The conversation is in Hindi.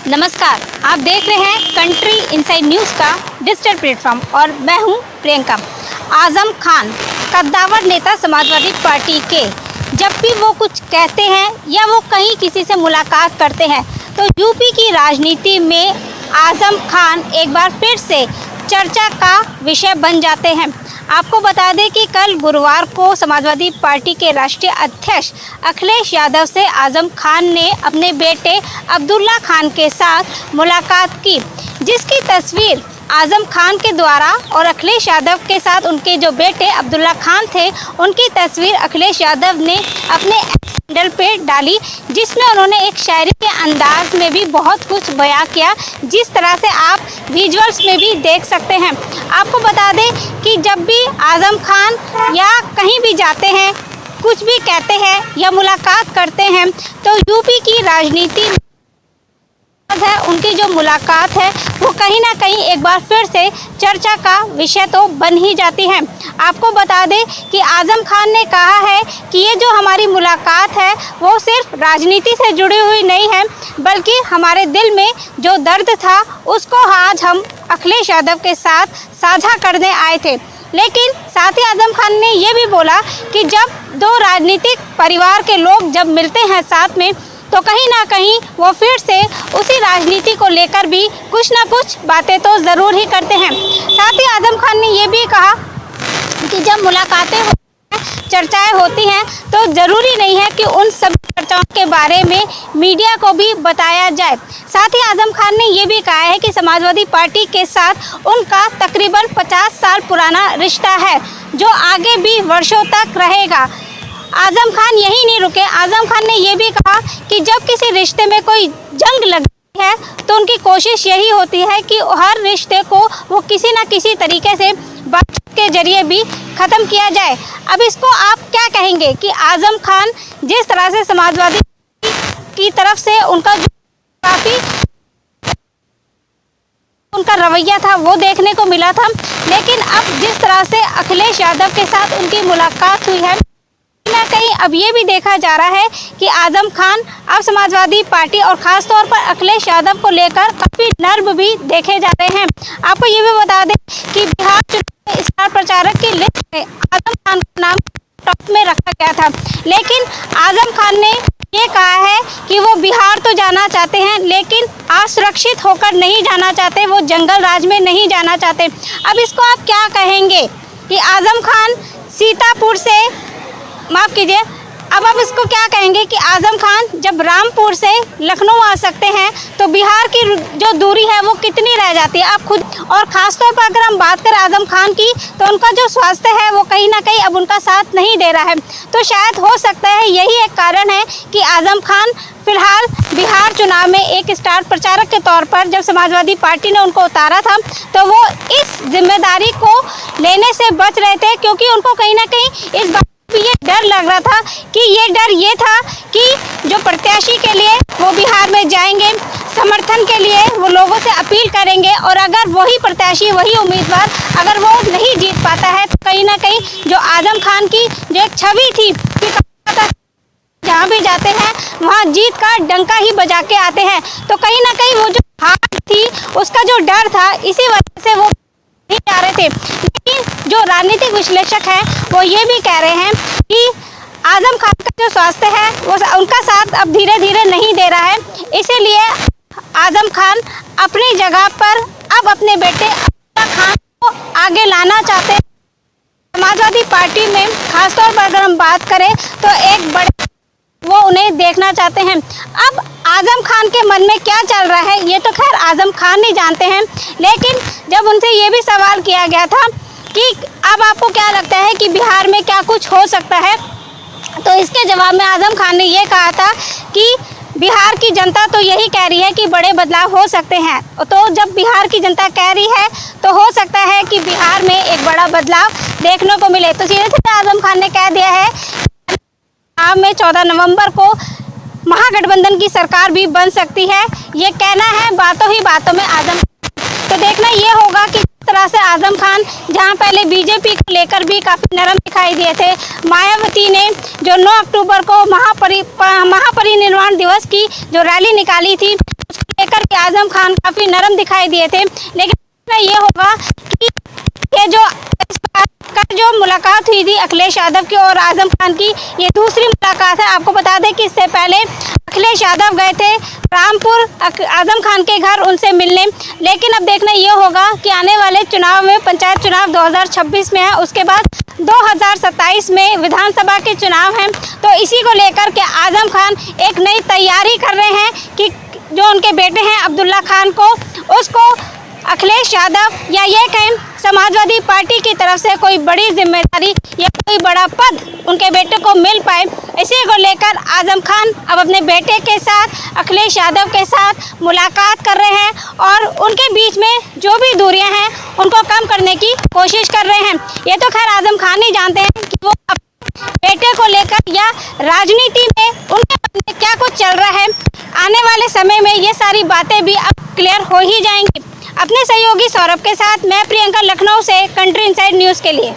नमस्कार, आप देख रहे हैं कंट्री इनसाइड न्यूज़ का डिजिटल प्लेटफॉर्म और मैं हूं प्रियंका। आजम खान कद्दावर नेता समाजवादी पार्टी के जब भी वो कुछ कहते हैं या वो कहीं किसी से मुलाकात करते हैं तो यूपी की राजनीति में आजम खान एक बार फिर से चर्चा का विषय बन जाते हैं। आपको बता दें कि कल गुरुवार को समाजवादी पार्टी के राष्ट्रीय अध्यक्ष अखिलेश यादव से आजम खान ने अपने बेटे अब्दुल्ला खान के साथ मुलाकात की, जिसकी तस्वीर आजम खान के द्वारा और अखिलेश यादव के साथ उनके जो बेटे अब्दुल्ला खान थे उनकी तस्वीर अखिलेश यादव ने अपने हैंडल पे डाली, जिसमें उन्होंने एक शायरी के अंदाज में भी बहुत कुछ बयां किया, जिस तरह से आप विजुअल्स में भी देख सकते हैं। आपको बता दें कि जब भी आजम खान या कहीं भी जाते हैं, कुछ भी कहते हैं या मुलाकात करते हैं तो यूपी की राजनीति है उनकी जो मुलाकात है वो कहीं ना कहीं एक बार फिर से चर्चा का विषय तो बन ही जाती है। आपको बता दें कि आजम खान ने कहा है कि ये जो हमारी मुलाकात है वो सिर्फ राजनीति से जुड़ी हुई नहीं है, बल्कि हमारे दिल में जो दर्द था उसको आज हम अखिलेश यादव के साथ साझा करने आए थे। लेकिन साथ ही आजम खान ने ये भी बोला कि जब दो राजनीतिक परिवार के लोग जब मिलते हैं साथ में तो कहीं ना कहीं वो फिर से उसी राजनीति को लेकर भी कुछ ना कुछ बातें तो ज़रूर ही करते हैं। साथ ही आजम खान ने ये भी कहा कि जब मुलाकातें होती हैं, चर्चाएं होती हैं तो ज़रूरी नहीं है कि उन सभी चर्चाओं के बारे में मीडिया को भी बताया जाए। साथ ही आजम खान ने ये भी कहा है कि समाजवादी पार्टी के साथ उनका तकरीबन 50 साल पुराना रिश्ता है जो आगे भी वर्षों तक रहेगा। आजम खान यही नहीं रुके, आजम खान ने ये भी कहा कि जब किसी रिश्ते में कोई जंग लगती है तो उनकी कोशिश यही होती है कि हर रिश्ते को वो किसी न किसी तरीके से बातचीत के जरिए भी ख़त्म किया जाए। अब इसको आप क्या कहेंगे कि आजम खान जिस तरह से समाजवादी की तरफ से उनका काफ़ी उनका रवैया था वो देखने को मिला था, लेकिन अब जिस तरह से अखिलेश यादव के साथ उनकी मुलाकात हुई है ना कहीं अब ये भी देखा जा रहा है कि आजम खान अब समाजवादी पार्टी और ख़ास तौर पर अखिलेश यादव को लेकर काफ़ी नर्म भी देखे जा रहे हैं। आपको ये भी बता दें कि बिहार चुनाव में स्टार प्रचारक की लिस्ट में आजम खान का नाम टॉप में रखा गया था, लेकिन आजम खान ने ये कहा है कि वो बिहार तो जाना चाहते हैं लेकिन असुरक्षित होकर नहीं जाना चाहते, वो जंगल राज में नहीं जाना चाहते। अब इसको आप क्या कहेंगे कि आजम खान सीतापुर से माफ़ कीजिए, अब आप इसको क्या कहेंगे कि आजम खान जब रामपुर से लखनऊ आ सकते हैं तो बिहार की जो दूरी है वो कितनी रह जाती है आप खुद। और ख़ास तौर पर अगर हम बात करें आजम खान की तो उनका जो स्वास्थ्य है वो कहीं ना कहीं अब उनका साथ नहीं दे रहा है, तो शायद हो सकता है यही एक कारण है कि आजम खान फिलहाल बिहार चुनाव में एक स्टार प्रचारक के तौर पर जब समाजवादी पार्टी ने उनको उतारा था तो वो इस जिम्मेदारी को लेने से बच रहे थे, क्योंकि उनको कहीं ना कहीं इस ये डर लग रहा था कि ये था कि जो प्रत्याशी के लिए वो बिहार में जाएंगे, समर्थन के लिए वो लोगों से अपील करेंगे और अगर वही प्रत्याशी वही उम्मीदवार अगर वो नहीं जीत पाता है तो कहीं ना कहीं जो आजम खान की जो एक छवि थी कि जहाँ भी जाते हैं वहाँ जीत का डंका ही बजा के आते हैं, तो कहीं ना कहीं वो जो हार थी उसका जो डर था इसी वजह से वो नहीं जा रहे थे। लेकिन जो राजनीतिक विश्लेषक हैं वो ये भी कह रहे हैं कि आजम खान का जो स्वास्थ्य है वो उनका साथ अब धीरे धीरे नहीं दे रहा है, इसीलिए आजम खान अपनी जगह पर अब अपने बेटे अब्दुल्ला खान को आगे लाना चाहते हैं। समाजवादी पार्टी में खासतौर पर अगर हम बात करें तो एक बड़े वो उन्हें देखना चाहते हैं। अब आजम खान के मन में क्या चल रहा है ये तो खैर आजम खान नहीं जानते हैं, लेकिन जब उनसे ये भी सवाल किया गया था कि अब आपको क्या लगता है कि बिहार में क्या कुछ हो सकता है, तो इसके जवाब में आजम खान ने ये कहा था कि बिहार की जनता तो यही कह रही है कि बड़े बदलाव हो सकते हैं, तो जब बिहार की जनता कह रही है तो हो सकता है कि बिहार में एक बड़ा बदलाव देखने को मिले। तो सीधे सीधे आजम खान ने कह दिया है में 14 नवंबर को महागठबंधन की सरकार भी बन सकती है, ये कहना है बातों ही बातों में आजम। तो देखना ये होगा कि किस तरह से आजम खान जहां पहले बीजेपी को लेकर भी काफ़ी नरम दिखाई दिए थे, मायावती ने जो 9 अक्टूबर को महापरिनिर्वाण दिवस की जो रैली निकाली थी उसको लेकर के आजम खान काफ़ी नरम दिखाई दिए थे, लेकिन ये होगा कि ये जो मुलाकात हुई थी अखिलेश यादव की और आजम खान की, ये दूसरी मुलाकात है। आपको बता दें कि इससे पहले अखिलेश यादव गए थे रामपुर आजम खान के घर उनसे मिलने, लेकिन अब देखना ये होगा कि आने वाले चुनाव में, पंचायत चुनाव 2026 में है, उसके बाद 2027 में विधानसभा के चुनाव हैं, तो इसी को लेकर के आजम खान एक नई तैयारी कर रहे हैं कि जो उनके बेटे हैं अब्दुल्ला खान को, उसको अखिलेश यादव या ये कहें समाजवादी पार्टी की तरफ से कोई बड़ी जिम्मेदारी या कोई बड़ा पद उनके बेटे को मिल पाए। इसी को लेकर आजम खान अब अपने बेटे के साथ, अखिलेश यादव के साथ मुलाकात कर रहे हैं और उनके बीच में जो भी दूरियां हैं उनको कम करने की कोशिश कर रहे हैं। ये तो खैर आजम खान ही जानते हैं कि वो अपने बेटे को लेकर या राजनीति में उनके मन में क्या कुछ चल रहा है। आने वाले समय में ये सारी बातें भी अब क्लियर हो ही जाएंगी। अपने सहयोगी सौरभ के साथ मैं प्रियंका, लखनऊ से कंट्री इनसाइड न्यूज़ के लिए।